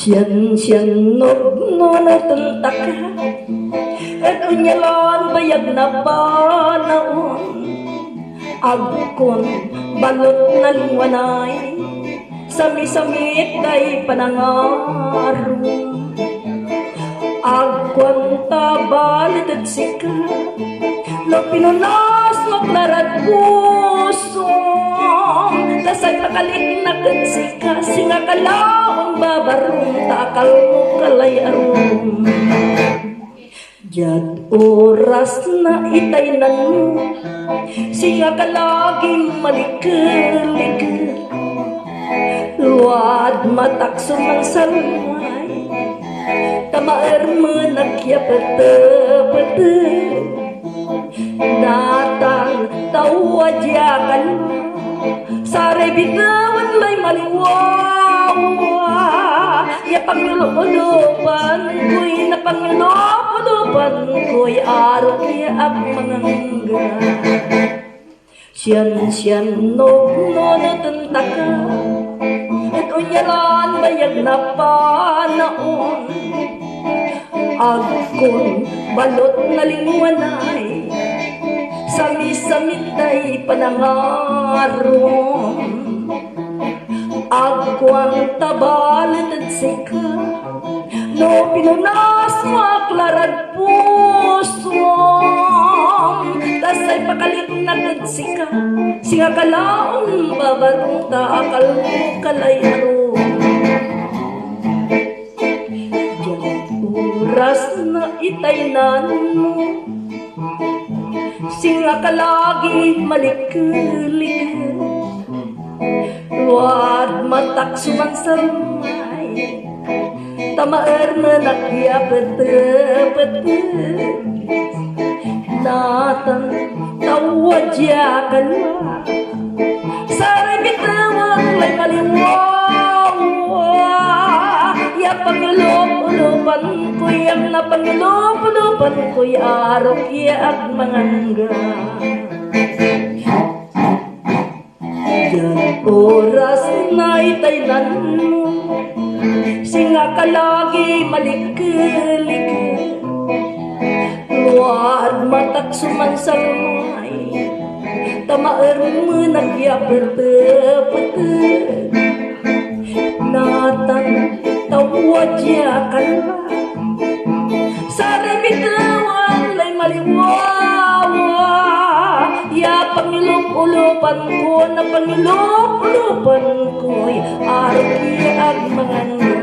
Siyan no natuntak at unyalan bayag na panaon agkon balot na lingwanay sami-samit kay panangaro agkon tabalit at sika no pinunas maklarad puso tasay pakalit na katsika singa kalaong babarong takal mo kalay arum jad oras na itaynan mo singa kalaging malikalik luad matakso ng salmay tamaer mo nagyapete datang tawadyakan sare bitawan may maliwawa ya pangilulupan ko'y napangilulupan ko'y araw kaya ang mga hangga siyan no natentaka at unyalan bayag na panaon agkon balot na lingwanay sami-samit ay panangarom agkwang tabalit at sika no pinunas maklarad puso tasay pakalit na kadsika singa kalaong babarong taakal mo kalayaro oras na itaynan mo singa kalagi maliklik luad matak sumansamay tamaer na nagyapete natang tawadyakan saray bitawang lay maliwawa ya pangilop-ulopan ko'y ang napangilop-ulopan ko'y arok ya ag mangangga yan oras na itaynan mo singa kalagi maliklik luad matak sumansamay tamaer mo nagyapete natang tawadyakan sari bitawang lay maliwawa ya pangilop-ulopan ko na pangilop-ulopan ko'y arki ag manganga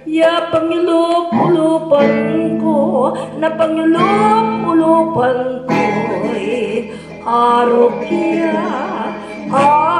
ya pangilop-ulopan ko na pangilop-ulopan ko'y arki ag